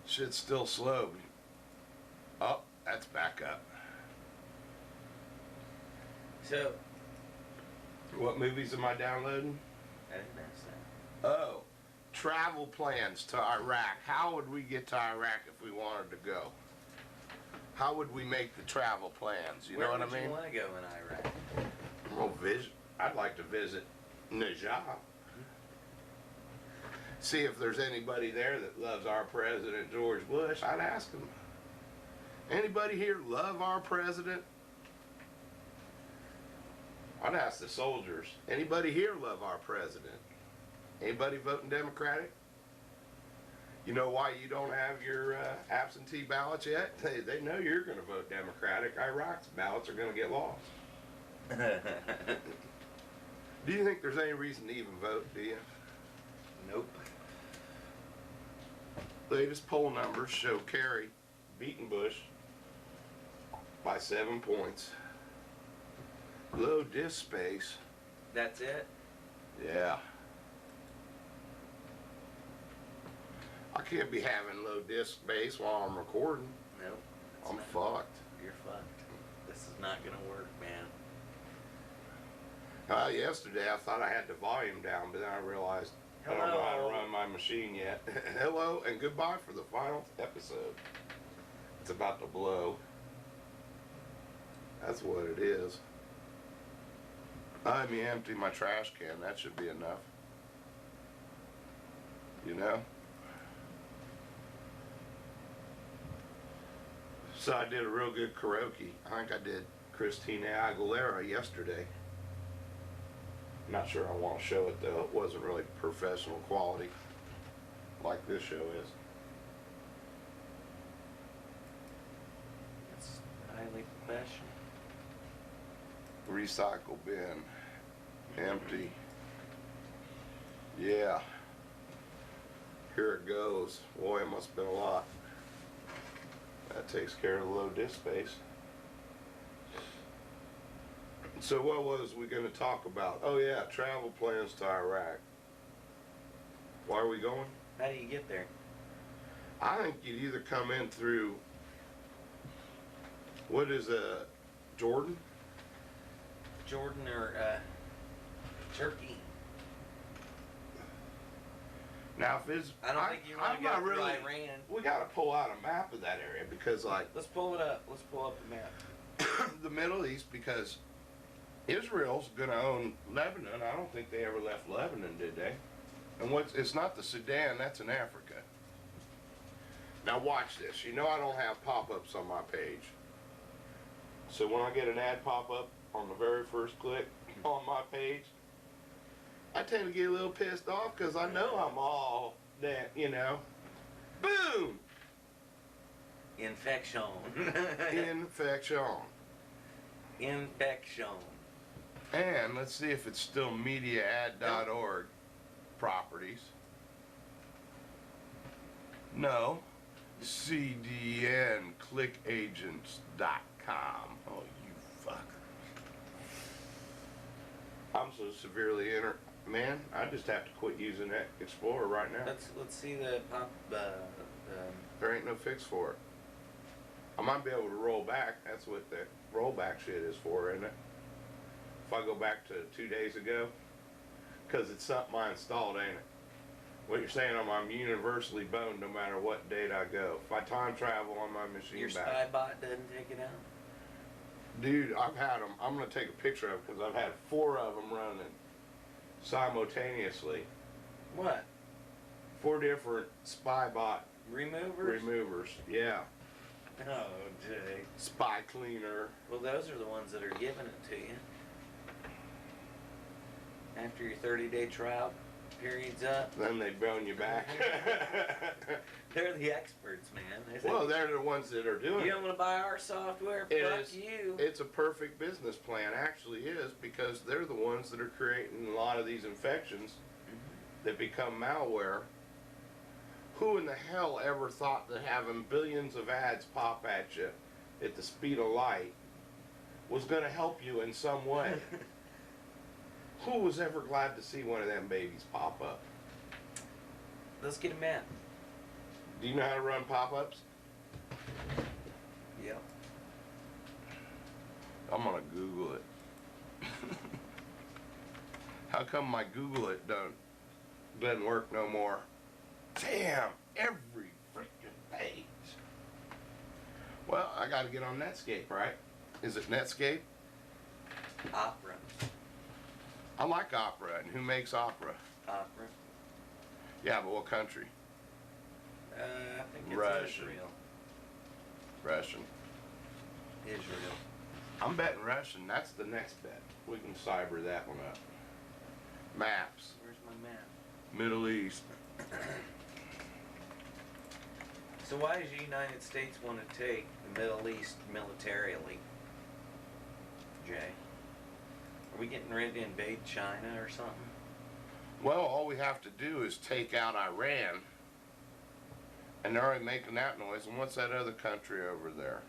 Shit's still slow. Oh, that's back up. So, what movies am I downloading? I didn't ask that. Oh, travel plans to Iraq. How would we get to Iraq if we wanted to go? How would we make the travel plans? You know what I mean? Where would you want to go in Iraq? Well, I'd like to visit Najaf. See if there's anybody there that loves our president, George Bush. I'd ask them. Anybody here love our president? I'd ask the soldiers. Anybody here love our president? Anybody voting Democratic? You know why you don't have your absentee ballots yet? They know you're going to vote Democratic. Iraq's ballots are going to get lost. Do you think there's any reason to even vote, do you? Nope. Latest poll numbers show Kerry beating Bush by 7 points. Low disk space. That's it? Yeah. I can't be having low disk space while I'm recording. Nope. I'm fucked. You're fucked. This is not gonna work, man. Yesterday I thought I had the volume down, but then I realized I don't know how to run my machine yet. Hello and goodbye for the final episode. It's about to blow. That's what it is. Let me empty my trash can. That should be enough. You know? So I did a real good karaoke. I think I did Christina Aguilera yesterday. Not sure I want to show it though. It wasn't really professional quality like this show is. It's highly professional. Recycle bin. Empty. Yeah. Here it goes. Boy, it must have been a lot. That takes care of the low disk space. So what was we going to talk about? Oh yeah, travel plans to Iraq. Why are we going? How do you get there? I think you'd either come in through, what is Jordan? Jordan or Turkey. Now if it's, I don't think you want to go through Iran. We got to pull out a map of that area because like. Let's pull it up. Let's pull up the map. The Middle East, because Israel's going to own Lebanon. I don't think they ever left Lebanon, did they? And it's not the Sudan, that's in Africa. Now watch this. You know I don't have pop-ups on my page. So when I get an ad pop-up on the very first click on my page, I tend to get a little pissed off because I know I'm all that, you know. Boom! Infection. Infection. Infection. And let's see if it's still mediaad.org properties. No. cdnclickagents.com. Oh, you fucker. I'm so severely man, I just have to quit using that Explorer right now. Let's see the pop. There ain't no fix for it. I might be able to roll back. That's what the rollback shit is for, isn't it? If I go back to 2 days ago, because it's something I installed, ain't it? What you're saying, I'm universally boned no matter what date I go. If I time travel on my machine your back. Spybot doesn't take it out? Dude, I've had them. I'm going to take a picture of it because I've had 4 of them running simultaneously. What? 4 different Spybot removers. Yeah. Oh, Jay. Spy cleaner. Well, those are the ones that are giving it to you. After your 30-day trial period's up. Then they bone you back. They're the experts, man. Well, they're the ones that are doing it. You don't want to buy our software? Fuck you. It's a perfect business plan, actually is, because they're the ones that are creating a lot of these infections that become malware. Who in the hell ever thought that having billions of ads pop at you at the speed of light was going to help you in some way? Who was ever glad to see one of them babies pop up? Let's get a map. Do you know how to run pop-ups? Yep. I'm gonna Google it. How come my Google it doesn't work no more? Damn, every freaking page. Well, I gotta get on Netscape, right? Is it Netscape? Opera. I like Opera, and who makes Opera? Opera. Yeah, but what country? I think it's Russian. Israel. Russian. Israel. I'm betting Russian. That's the next bet. We can cyber that one up. Maps. Where's my map? Middle East. So why does the United States want to take the Middle East militarily? Jay? Are we getting ready to invade China or something? Well, all we have to do is take out Iran. And they're already making that noise. And what's that other country over there?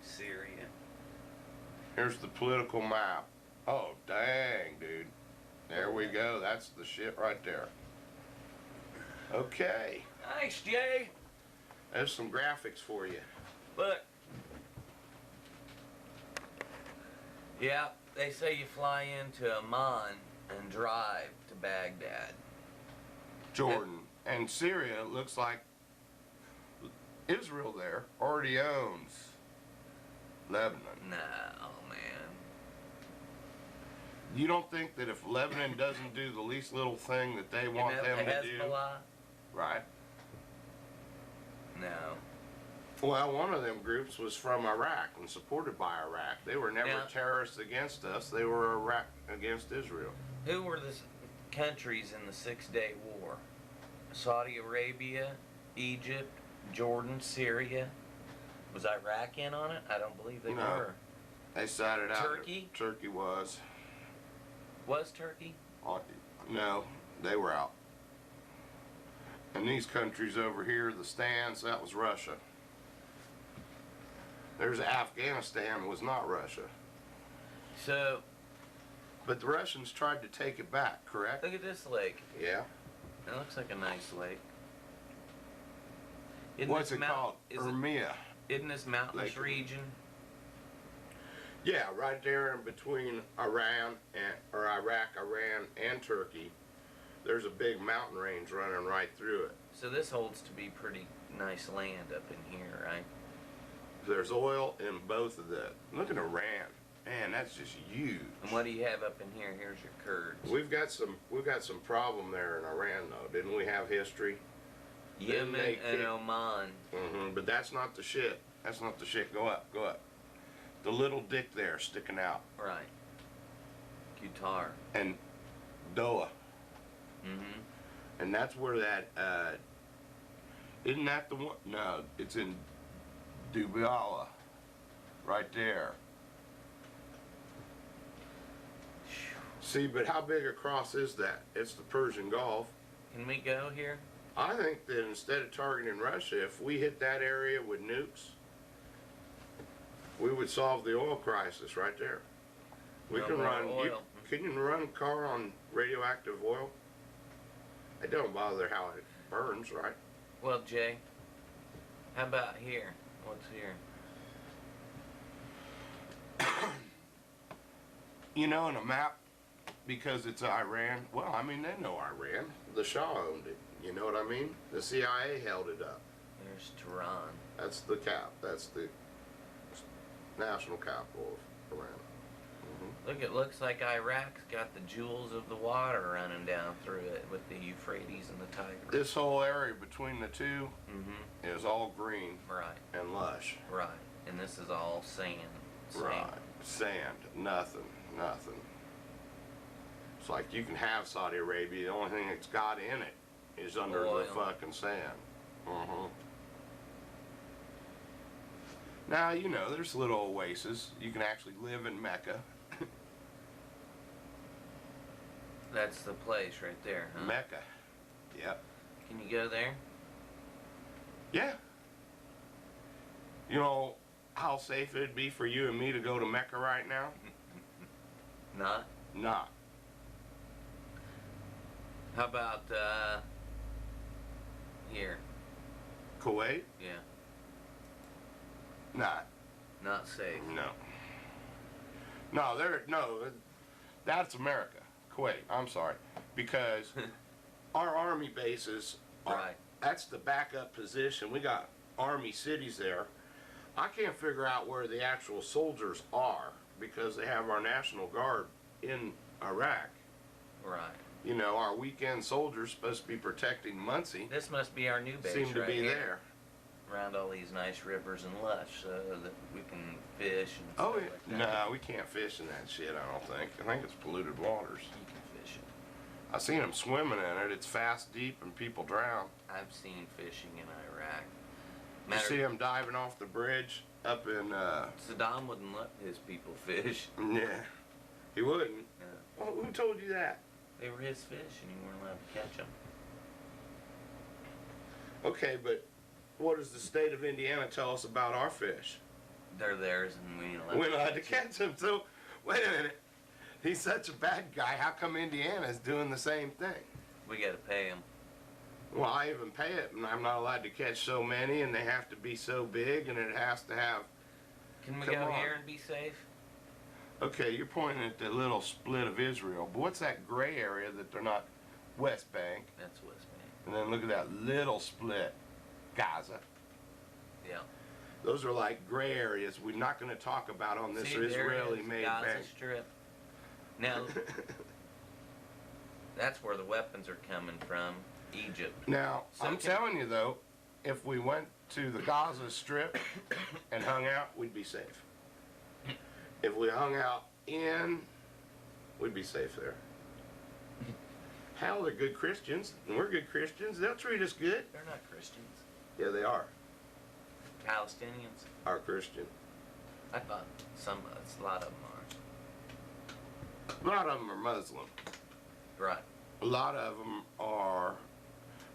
Syria. Here's the political map. Oh, dang, dude. There we go. That's the shit right there. Okay. Nice, Jay. There's some graphics for you. Look. Yeah, they say you fly into Amman and drive to Baghdad. Jordan. And Syria, it looks like Israel there already owns Lebanon. Nah, oh man. You don't think that if Lebanon doesn't do the least little thing that they want You know, them to do? Hezbollah? Right. No. Well, one of them groups was from Iraq and supported by Iraq. They were never Now- terrorists against us. They were Iraq against Israel. Who were the countries in the 6-Day War? Saudi Arabia, Egypt, Jordan, Syria. Was Iraq in on it? I don't believe they No. were. They sided out. Turkey? Turkey was. Was Turkey? No, they were out. And these countries over here, the stands, that was Russia. There's Afghanistan, was not Russia. So, But the Russians tried to take it back, correct? look at this lake. Yeah. It looks like a nice lake. Isn't What's this it called? Urmia. Isn't this mountainous Lake. region? Yeah, right there in between Iraq, Iran, and Turkey. There's a big mountain range running right through it. So this holds to be pretty nice land up in here, right? There's oil in both of the. Look at Iran. Man, that's just huge. And what do you have up in here? Here's your Kurds. We've got some problem there in Iran though. Didn't we have history? Yemen they and kick- Oman. But that's not the shit. That's not the shit. Go up, go up. The little dick there sticking out. Right. Qatar. And Doha. Mm-hmm. And that's where that, isn't that the one? No, it's in Dubai. Right there. See, but how big across is that? It's the Persian Gulf. Can we go here? I think that instead of targeting Russia, if we hit that area with nukes, we would solve the oil crisis right there. We No can more run. oil. Can you run a car on radioactive oil? It don't bother how it burns, right? Well, Jay, how about here? What's here? You know, in a map, because it's Iran. Well, I mean, they know Iran. The Shah owned it. You know what I mean? The CIA held it up. There's Tehran. That's the That's the national capital of Iran. Look, it looks like Iraq's got the jewels of the water running down through it with the Euphrates and the Tigris. This whole area between the two Mm-hmm. is all green Right, and lush. right. And this is all sand. Right. Sand. Nothing. Nothing. It's like you can have Saudi Arabia. The only thing it's got in it is under Oil. the fucking sand. Now, you know, there's little oases. You can actually live in Mecca. That's the place right there, huh? Mecca. Yep. Can you go there? Yeah. You know how safe it'd be for you and me to go to Mecca right now? Not? Not. How about, here? Kuwait? Yeah. Not. Not safe. No. No, that's America. Kuwait, I'm sorry. Because our army bases, Right. that's the backup position. We got army cities there. I can't figure out where the actual soldiers are because they have our National Guard in Iraq. Right. You know, our weekend soldiers supposed to be protecting Muncie This must be our new base seem to right be here. there. Around all these nice rivers and lush, so that we can fish and Oh, stuff yeah. like that. No, we can't fish in that shit, I don't think. I think it's polluted waters. You can fish it. I seen them swimming in it. It's fast, deep, and people drown. I've seen fishing in Iraq. You see them diving off the bridge up in, Saddam wouldn't let his people fish. yeah. He wouldn't. Yeah. Well, who told you that? They were his fish, and you weren't allowed to catch them. Okay, but what does the state of Indiana tell us about our fish? They're theirs, and we ain't allowed We're not allowed to catch them. So, wait a minute. He's such a bad guy. How come Indiana's doing the same thing? We gotta pay them. Well, I even pay it, and I'm not allowed to catch so many, and they have to be so big, and it has to have... Can we Come go on. here and be safe? Okay, you're pointing at the little split of Israel, but what's that gray area that they're not West Bank? That's West Bank. And then look at that little split, Gaza. Yeah. Those are like gray areas we're not going to talk about on this See, there it is, Israeli-made Gaza bank. Strip. Now, that's where the weapons are coming from, Egypt. Now, So I'm can- telling you though, if we went to the Gaza Strip and hung out, we'd be safe. If we hung out we'd be safe there. Hell, they're good Christians, and we're good Christians. They'll treat us good. They're not Christians. Yeah, they are. Palestinians. Are Christian. I thought a lot of them A lot of them are Muslim. are. Right. A lot of them are.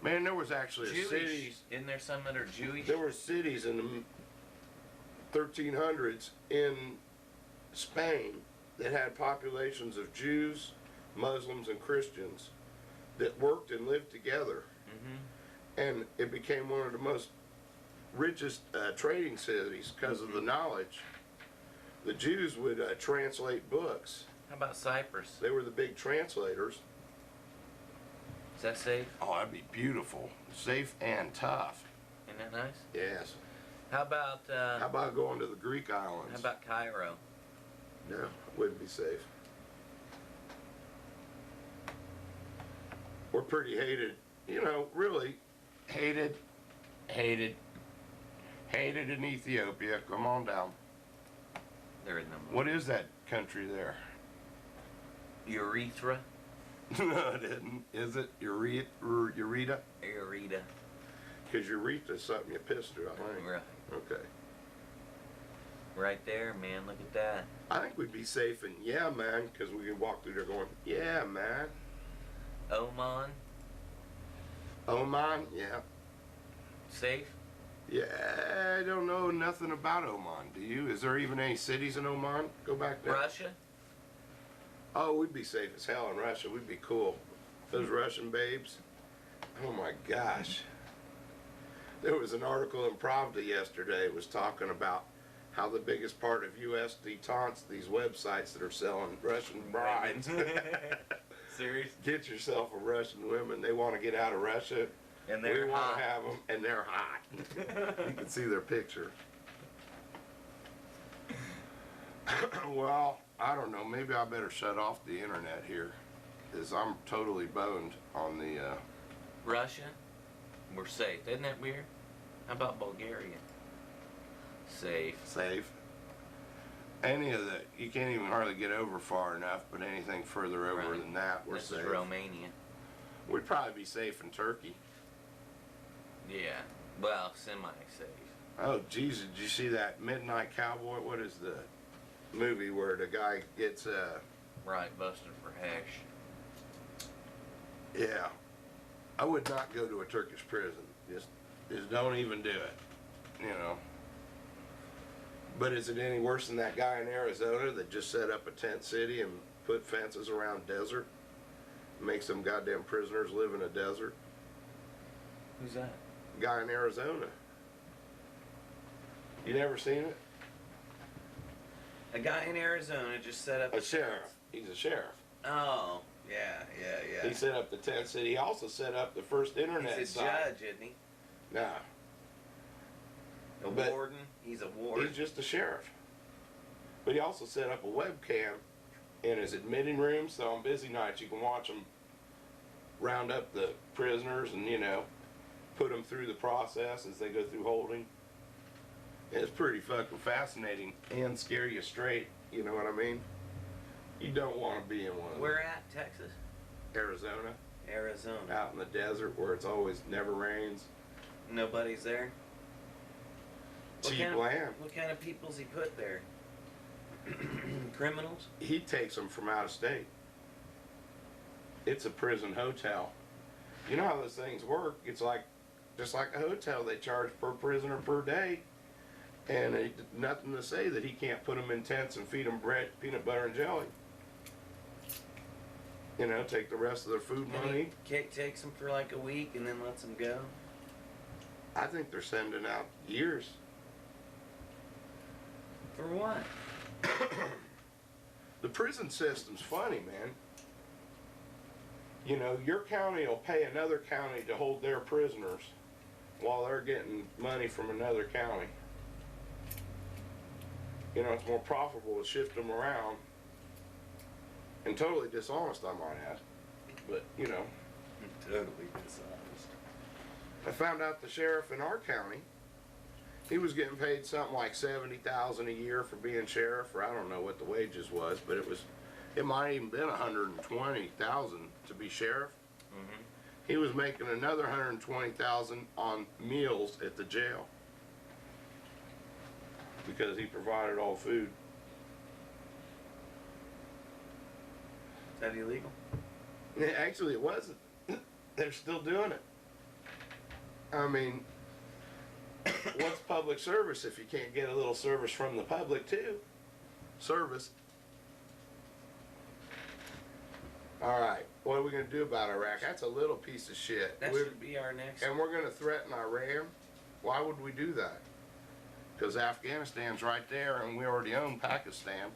Man, there was actually a Jewish. city. Isn't there some that are Jewish? There were cities in the 1300s in Spain that had populations of Jews, Muslims, and Christians that worked and lived together. Mm-hmm. And it became one of the most richest trading cities because of the knowledge. The Jews would translate books. How about Cyprus? They were the big translators. Is that safe? Oh, that'd be beautiful. Safe and tough. Isn't that nice? Yes. How about How about going to the Greek islands? how about Cairo? No, wouldn't be safe. We're pretty hated. You know, really hated in Ethiopia. Come on down. There is no more. What is that country there? Urethra? No, it isn't. Is it Ureta? Ureta. Because urethra is something you pissed through, I think. Right. Okay. Right there, man. Look at that. I think we'd be safe in Yemen because we could walk through there going, yeah, man. Oman. Oman, yeah. Safe? Yeah, I don't know nothing about Oman. Do you? Is there even any cities in Oman? Go back there. Russia? Oh, we'd be safe as hell in Russia. We'd be cool. Those Russian babes. Oh my gosh. There was an article in Pravda yesterday. It was talking about how the biggest part of U.S. detents these websites that are selling Russian brides. Serious? Get yourself a Russian woman. They want to get out of Russia. And We they're want hot. to have them, and they're hot. You can see their picture. Well, I don't know. Maybe I better shut off the internet here, because I'm totally boned on the. Russia? We're safe. Isn't that weird? How about Bulgaria? Safe. Safe. Any of the, you can't even hardly get over far enough, but anything further over Right. than that, we're This safe. is Romania. We'd probably be safe in Turkey. Yeah. Well, semi-safe. Oh, Jesus, did you see that Midnight Cowboy? What is the movie where the guy gets, Right, busted for hash. yeah. I would not go to a Turkish prison. Just don't even do it, you know. But is it any worse than that guy in Arizona that just set up a tent city and put fences around desert? Make some goddamn prisoners live in a desert? Who's that? Guy in Arizona. You never seen it? A guy in Arizona just set up A sheriff. He's a sheriff. Oh, yeah. He set up the tent city. He also set up the first internet He's a site. judge, isn't he? Nah. A But warden. He's a warden. he's just a sheriff. But he also set up a webcam in his admitting room, so on busy nights you can watch him round up the prisoners and, you know, put them through the process as they go through holding. It's pretty fucking fascinating and scare you straight, you know what I mean? You don't want to be in one of them. Where at? Texas? Arizona, Arizona. out in the desert where it's always never rains. Nobody's there? Cheap land. What kind of people's he put there? Criminals? He takes them from out of state. It's a prison hotel. You know how those things work? It's like, just like a hotel, they charge per prisoner per day. And nothing to say that he can't put them in tents and feed them bread, peanut butter, and jelly. You know, take the rest of their food money. He takes them for like a week and then lets them go? I think they're sending out years. For what? The prison system's funny, man. You know, your county will pay another county to hold their prisoners while they're getting money from another county. You know, it's more profitable to shift them around. And totally dishonest, I might add. But, you know. Totally dishonest. I found out the sheriff in our county, he was getting paid something like $70,000 a year for being sheriff, or I don't know what the wages was, but it might even been $120,000 to be sheriff. Mm-hmm. He was making another $120,000 on meals at the jail because he provided all food. Is that illegal? Yeah, actually, it wasn't. They're still doing it. I mean, what's public service if you can't get a little service from the public too? Service. All right, what are we going to do about Iraq? That's a little piece of shit. That should be our next. And we're going to threaten Iran? Why would we do that? Because Afghanistan's right there and we already own Pakistan.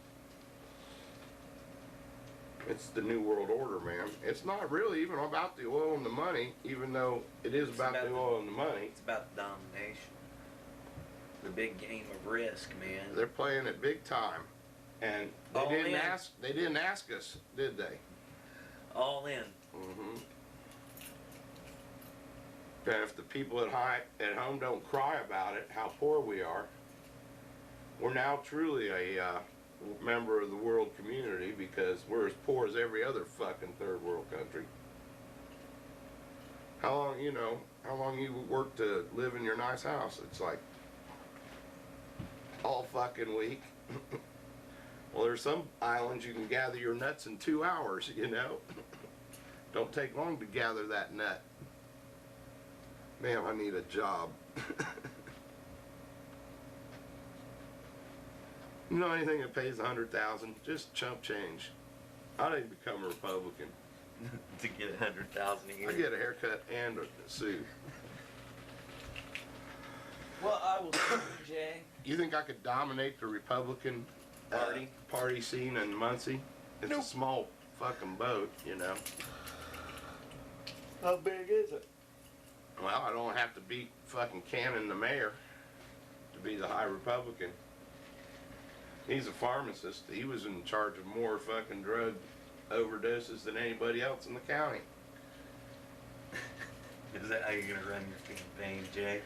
It's the New World Order, man. It's not really even about the oil and the money, even though it is about the oil and the money. It's about domination. The big game of risk, man. They're playing it big time. And they didn't ask us, did they? All in. Mm-hmm. And if the people at home don't cry about it, how poor we are, we're now truly a member of the world community because we're as poor as every other fucking third world country. How long you work to live in your nice house? It's like all fucking week. Well, there's some islands you can gather your nuts in 2 hours, you know. Don't take long to gather that nut. Ma'am, I need a job. You know anything that pays $100,000? Just chump change. I didn't become a Republican. To get $100,000 a year. I get a haircut and a suit. Well, I will see you, Jay. You think I could dominate the Republican party scene in Muncie? It's a small fucking boat, you know. How big is it? Well, I don't have to beat fucking Cannon the mayor to be the high Republican. He's a pharmacist. He was in charge of more fucking drug overdoses than anybody else in the county. Is that how you're gonna run your campaign, Jay?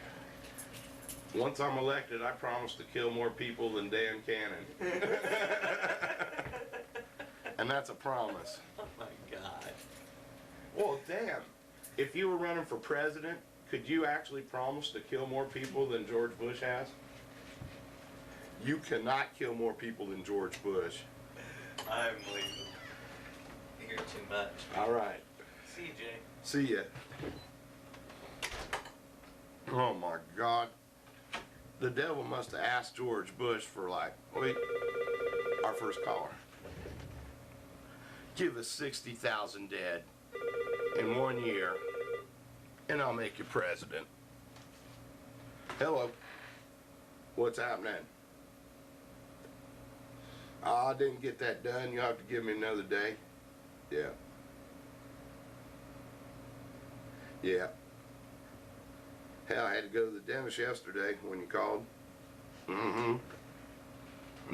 Once I'm elected, I promise to kill more people than Dan Cannon. And that's a promise. Oh my God. Well, damn. If you were running for president, could you actually promise to kill more people than George Bush has? You cannot kill more people than George Bush. I'm leaving. You're too much. All right. See you, Jay. See ya. Oh my God. The devil must have asked George Bush for wait, our first caller. Give us 60,000 dead in 1 year, and I'll make you president. Hello. What's happening? I didn't get that done. You'll have to give me another day. Yeah. Yeah. Hell, I had to go to the dentist yesterday when you called. Mm-hmm.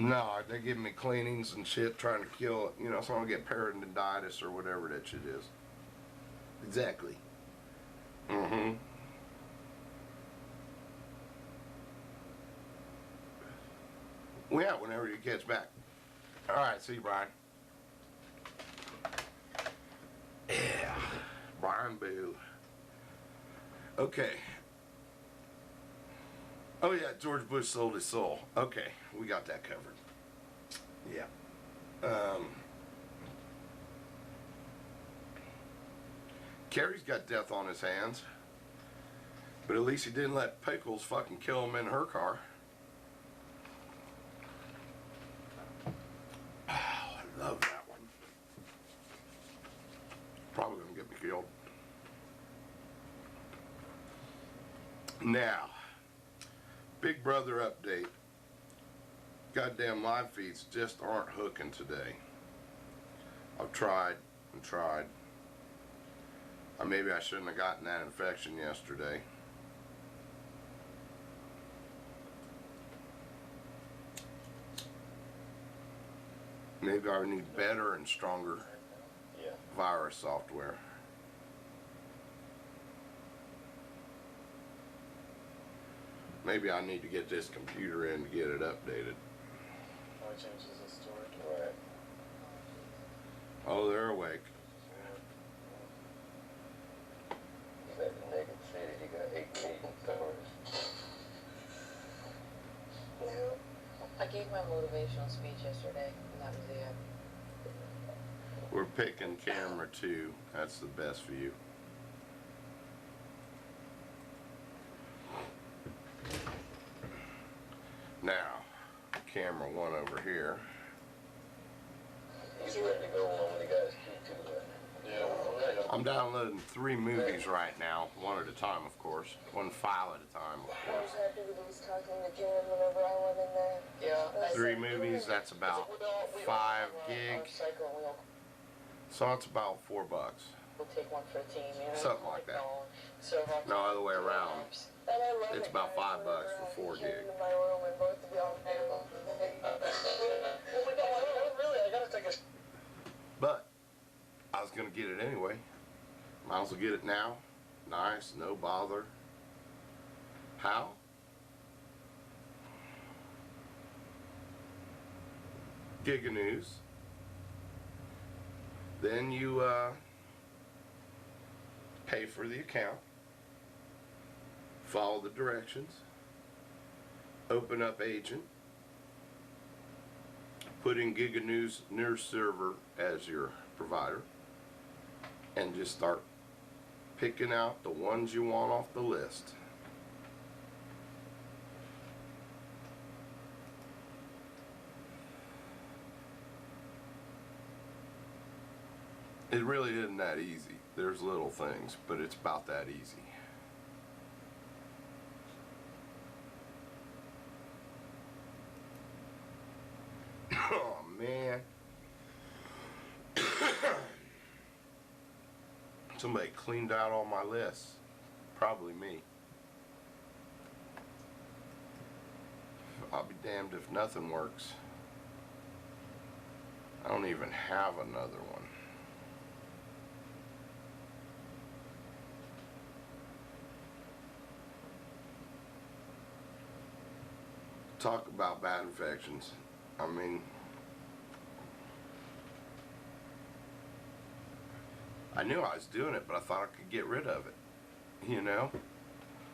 No, they're giving me cleanings and shit, trying to kill it. You know, so I don't get periodontitis or whatever that shit is. Exactly. Mm-hmm. Well, yeah, whenever you catch back. All right, see you, Brian. Yeah, Brian Boo. Okay. Oh yeah, George Bush sold his soul. Okay, we got that covered. Yeah. Kerry's got death on his hands, but at least he didn't let Pickles fucking kill him in her car. Oh, I love that one. Probably gonna get me killed. Now, Big Brother update. Goddamn live feeds just aren't hooking today. I've tried and tried. Or maybe I shouldn't have gotten that infection yesterday. Maybe I need better and stronger virus software. Maybe I need to get this computer in to get it updated. Oh, it changes the story. Right. Oh, they're awake. You said the naked city, you got 18 stories. No. I gave my motivational speech yesterday, and that was it. We're picking camera 2. That's the best view. Now, camera 1 over here. He's ready to go on when you guys keep to that. Yeah. I'm downloading 3 movies right now, one at a time, of course. One file at a time, of I was course. happy that he was talking to Jen whenever I went in there. Yeah. 3 movies, that's about 5 gig. So it's about $4. We'll take one for the team, you know? Something like that. So No, other way around. It's about $5 for 4 gig. Really, I gotta take a... But I was gonna get it anyway. Might as well get it now. Nice, no bother. How? Giga News. Then you pay for the account. Follow the directions. Open up agent. Put in Giga News server as your provider. And just start picking out the ones you want off the list. It really isn't that easy. There's little things, but it's about that easy. Oh man. Somebody cleaned out all my lists. Probably me. I'll be damned if nothing works. I don't even have another one. Talk about bad infections. I mean, I knew I was doing it, but I thought I could get rid of it. You know?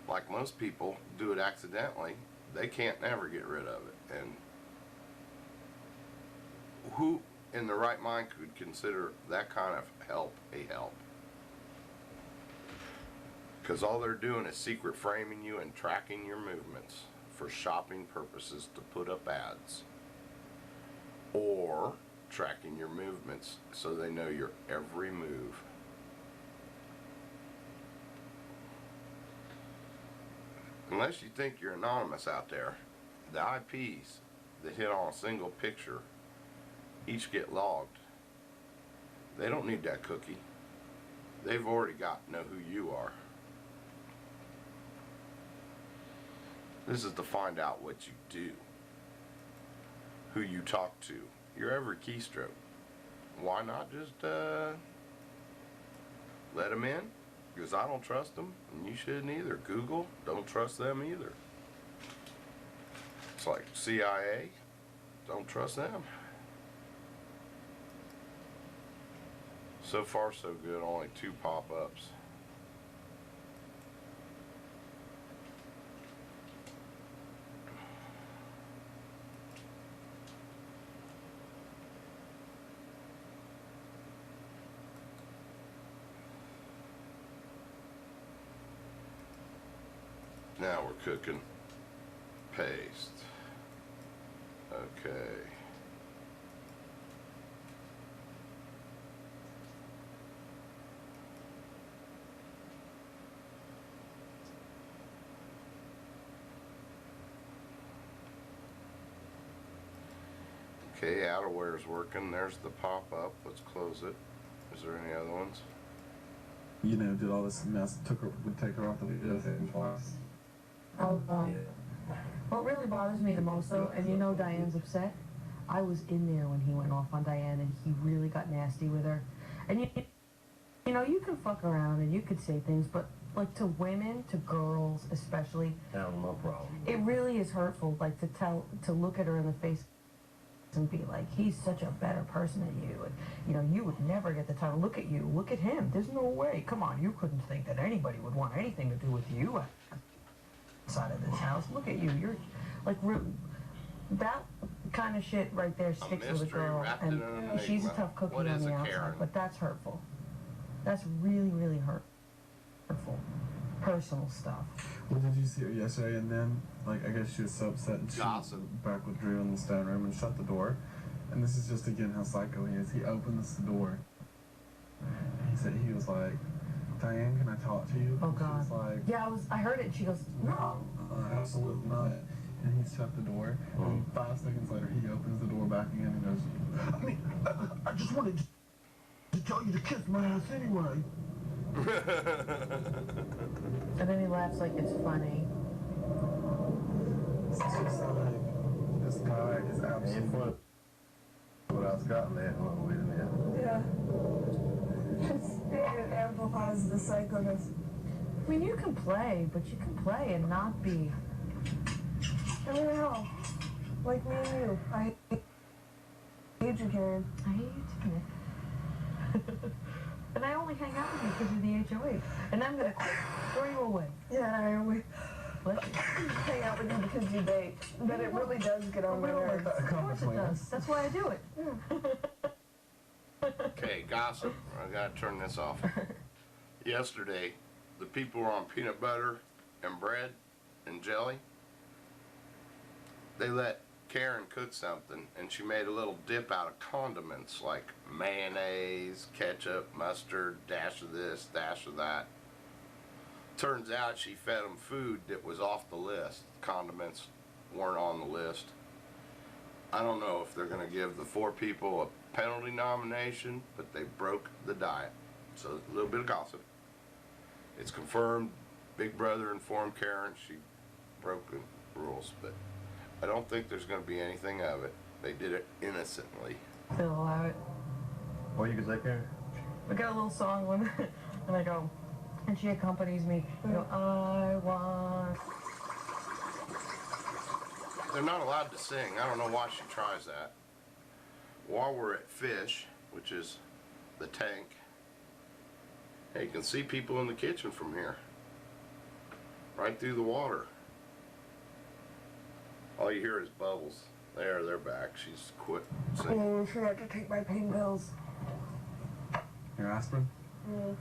Like most people do it accidentally, they can't never get rid of it. And who in the right mind could consider that kind of help a help? Because all they're doing is secret framing you and tracking your movements for shopping purposes to put up ads. Or tracking your movements so they know your every move. Unless you think you're anonymous out there, the IPs that hit on a single picture each get logged. They don't need that cookie. They've already got to know who you are. This is to find out what you do, who you talk to, your every keystroke. Why not just let them in? Because I don't trust them, and you shouldn't either. Google, don't trust them either. It's like CIA, don't trust them. So far so good, only 2 pop-ups. Now we're cooking. Paste. Okay. Okay, outerwear is working. There's the pop-up. Let's close it. Is there any other ones? You know, did all this mess, would take her off the video thing twice. Oh, what really bothers me the most, though, and you know Diane's upset, I was in there when he went off on Diane, and he really got nasty with her. And you know, you can fuck around and you could say things, but like to women, to girls especially, No problem. it really is hurtful. Like to look at her in the face and be like, he's such a better person than you, and you know, you would never get the title. Look at you, look at him. There's no way. Come on, you couldn't think that anybody would want anything to do with you outside of this house. Look at you. You're like that kind of shit right there sticks with a mystery girl, wrapped in and an enigma. she's a tough cookie What on is the a outside. Karen? But that's hurtful. That's really, really hurtful. Personal stuff. Well, did you see her yesterday? And then, like, I guess she was so upset and she Gossip. went back with Drew in the stone room and shut the door. And this is just, again, how psycho he is. He opens the door. And he was like, Diane, can I talk to you? Oh, And she God. was like, Yeah, I heard it, and she goes, no. absolutely not. And he shut the door. And 5 seconds later, he opens the door back again and goes, I mean, I just wanted to tell you to kiss my ass anyway. And then he laughs like it's funny. It's just like, this guy is absolutely... What else got there? Wait a minute. Yeah. It amplifies the psychoness. I mean, you can play, but you can play and not be. I don't know. Like me and you. I hate you, Karen. I hate you too. And I only hang out with you because you're the HOH. And I'm gonna throw you away. Yeah, I always Let you. hang out with you because you date. But it really does get on my nerves. Of course it does. That's why I do it. Okay, gossip. I gotta turn this off. Yesterday, the people were on peanut butter and bread and jelly. They let Karen cook something, and she made a little dip out of condiments like mayonnaise, ketchup, mustard, dash of this, dash of that. Turns out she fed them food that was off the list. Condiments weren't on the list. I don't know if they're going to give the 4 people a penalty nomination, but they broke the diet. So a little bit of gossip. It's confirmed. Big Brother informed Karen she broke the rules, but I don't think there's going to be anything of it. They did it innocently. They'll allow it. What you can say, Karen? We got a little song when and I go, and she accompanies me. I go, I want. They're not allowed to sing. I don't know why she tries that. While we're at Fish, which is the tank, hey, you can see people in the kitchen from here. Right through the water. All you hear is bubbles. There, they're back. She's quit singing. Oh, I forgot to take my pain pills. Your aspirin? Mm.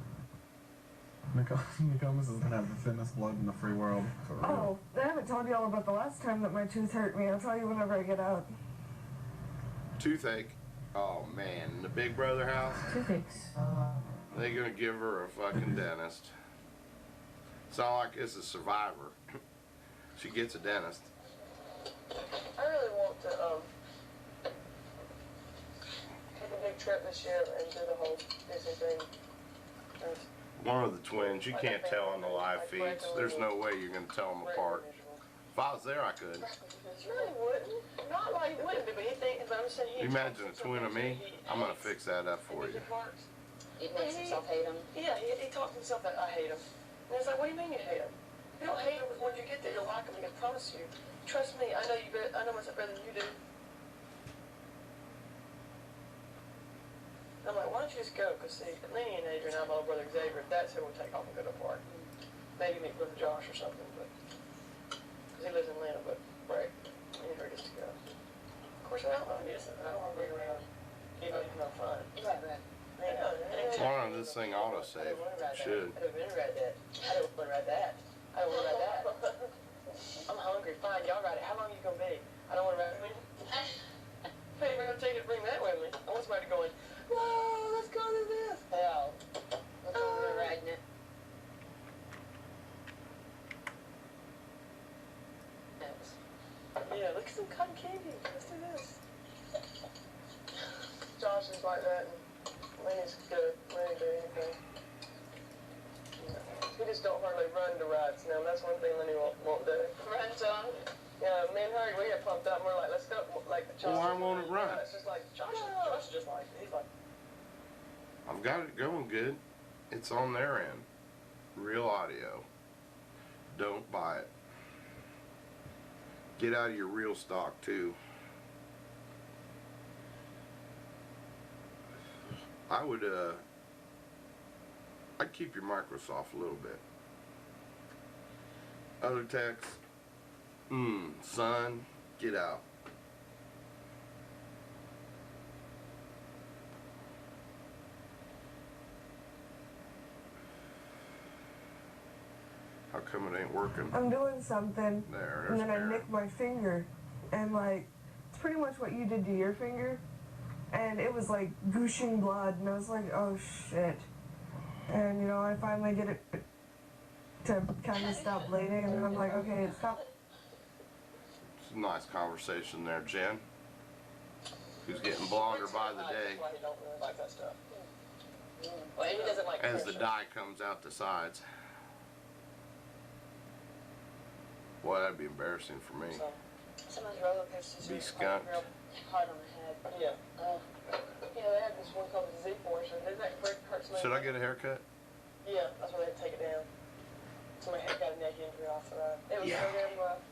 Nicomas is gonna have the thinnest blood in the free world. For real. Oh, I haven't told you all about the last time that my tooth hurt me. I'll tell you whenever I get out. Toothache. Oh man, in the Big Brother house, Toothaches. they gonna give her a fucking dentist. It's not like it's a Survivor. She gets a dentist. I really want to take a big trip this year and do the whole Disney thing. One of the twins, you can't tell on the live feeds. There's no way you're going to tell them apart. If I was there, I could. No, he wouldn't. Not like he wouldn't be, but he thinks, but I'm saying he. You imagine a twin of me? I'm going to fix that up for you. He makes himself hate him. Yeah, he talks to himself that I hate him. And it's like, what do you mean you hate him? You don't hate him, but when you get there, you'll like him. I can promise you. Trust me, I know you. I know myself better than you do. I'm like, why don't you just go? Because see, Lenny and Adrian, I'm my older brother Xavier. That's who we'll take off and go to the park. Maybe meet brother Josh or something, but because he lives in Atlanta. But right, he never gets to go. Of course, I don't know. I don't want to be around. Even if it's not fun. Right. Why don't this thing autosave? Should. I don't want to write that. I don't want to write that. I don't want to write that. I'm hungry. Fine, y'all write it. How long are you gonna be? I don't want to write it. Hey, we're gonna take it. Bring that with me. I want somebody going. Whoa, let's go to this. Hell. Let's go to riding it. Yeah, look at some cotton candy. Let's do this. Josh is like that, and Lenny's good. Lenny do anything. He just don't hardly run to rides now. That's one thing Lenny won't do. Run, John. Yeah, me and her, we get pumped up. And we're like, let's go. Like, Josh. Well, why won't it run? It's just like Josh is just like he's like. I've got it going good. It's on their end. Real audio. Don't buy it. Get out of your real stock too. I'd keep your Microsoft a little bit. Other text, son, get out. How come it ain't working? I'm doing something, There's and then I Karen. nicked my finger, and like, it's pretty much what you did to your finger, and it was like gushing blood, and I was like, oh shit. And you know, I finally get it to kind of stop bleeding, and then I'm like, okay, it stopped. It's a nice conversation there, Jen. Who's getting blonder by the day That's why he don't really like that stuff. Well, he doesn't like as the pressure. dye comes out the sides. Boy, that'd be embarrassing for me. So, Some of those roller coasters Be are skunked. real hard on the head. yeah. Oh. You know, they have this one called the Z-Force, and doesn't that hurt somebody? Should I get a haircut? Yeah, that's why they had to take it down. So my head got a neck injury off of that. It was Yeah. so damn rough.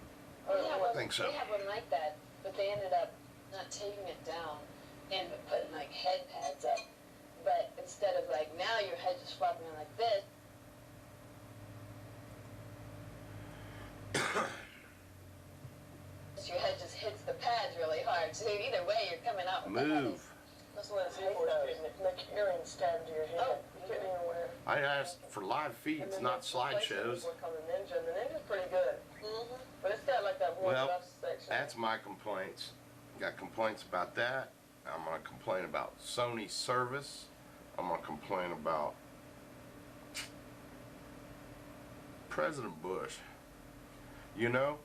I think so. We had one like that, but they ended up not taking it down and putting like head pads up. But instead of like now your head just flopping around like this. Your head just hits the pads really hard. So either way, you're coming out with the head. Move. That's what it's for. Make earrings stabbed into your head. Oh. You couldn't even wear. I asked for live feeds, not slideshows. One called the Ninja, and the Ninja's pretty good. Mm-hmm. But it's got like that one Well, rough section. That's my complaints. Got complaints about that. I'm gonna complain about Sony's service. I'm gonna complain about President Bush. You know,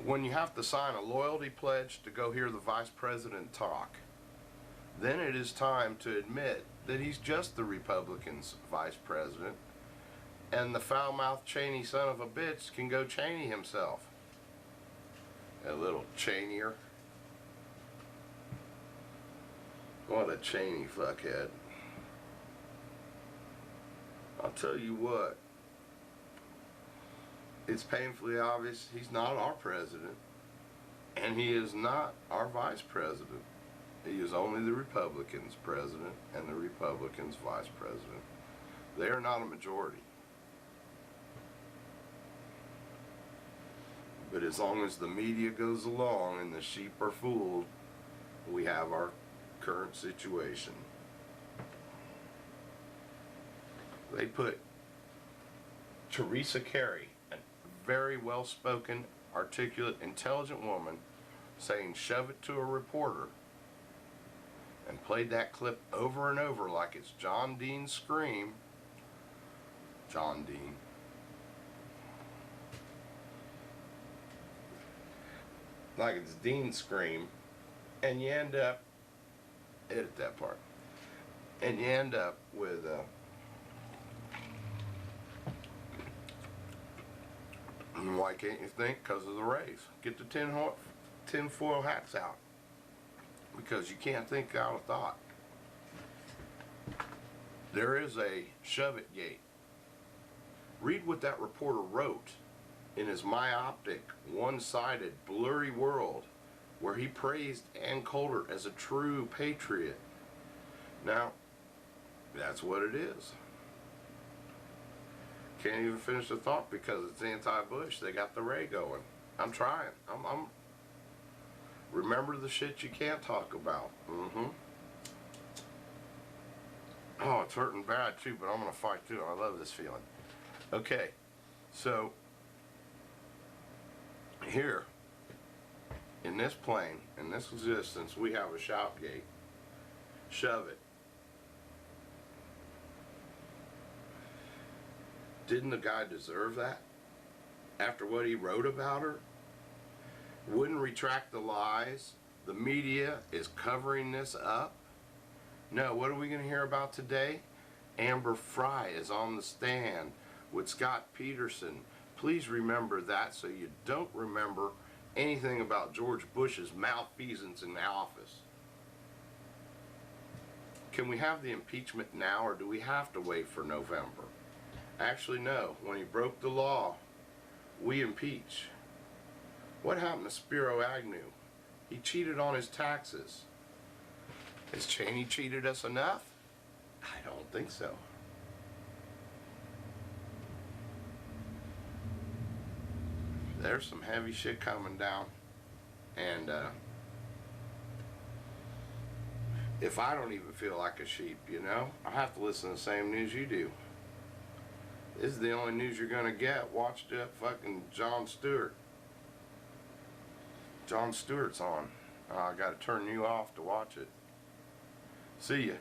when you have to sign a loyalty pledge to go hear the vice president talk, then it is time to admit that he's just the Republicans' vice president, and the foul-mouthed Cheney son of a bitch can go Cheney himself. A little Cheneyer. What a Cheney fuckhead. I'll tell you what. It's painfully obvious he's not our president, and he is not our vice president. He is only the Republicans' president and the Republicans' vice president. They are not a majority. But as long as the media goes along and the sheep are fooled, we have our current situation. They put Teresa Carey, a very well-spoken, articulate, intelligent woman, saying shove it to a reporter, and played that clip over and over like it's John Dean's scream. John Dean. like it's Dean's scream, and you end up, edit that part, and you end up with why can't you think? Because of the rays. Get the tinfoil hats out, because you can't think out of thought. There is a shove it gate. Read what that reporter wrote in his myopic, one-sided, blurry world, where he praised Ann Coulter as a true patriot. Now, that's what it is. Can't even finish the thought because it's anti-Bush. They got the ray going. I'm trying. I'm remember the shit you can't talk about. Oh, it's hurting bad too, but I'm gonna fight through it. I love this feeling. Okay, so here in this plane, in this existence, we have a shout gate. Shove it. Didn't the guy deserve that? After what he wrote about her? Wouldn't retract the lies? The media is covering this up? No, what are we going to hear about today? Amber Fry is on the stand with Scott Peterson. Please remember that so you don't remember anything about George Bush's malfeasance in the office. Can we have the impeachment now, or do we have to wait for November? Actually, no. When he broke the law, we impeach. What happened to Spiro Agnew? He cheated on his taxes. Has Cheney cheated us enough? I don't think so. There's some heavy shit coming down. And if I don't even feel like a sheep, you know, I have to listen to the same news you do. This is the only news you're gonna get. Watch that fucking Jon Stewart. Jon Stewart's on. I gotta turn you off to watch it. See ya.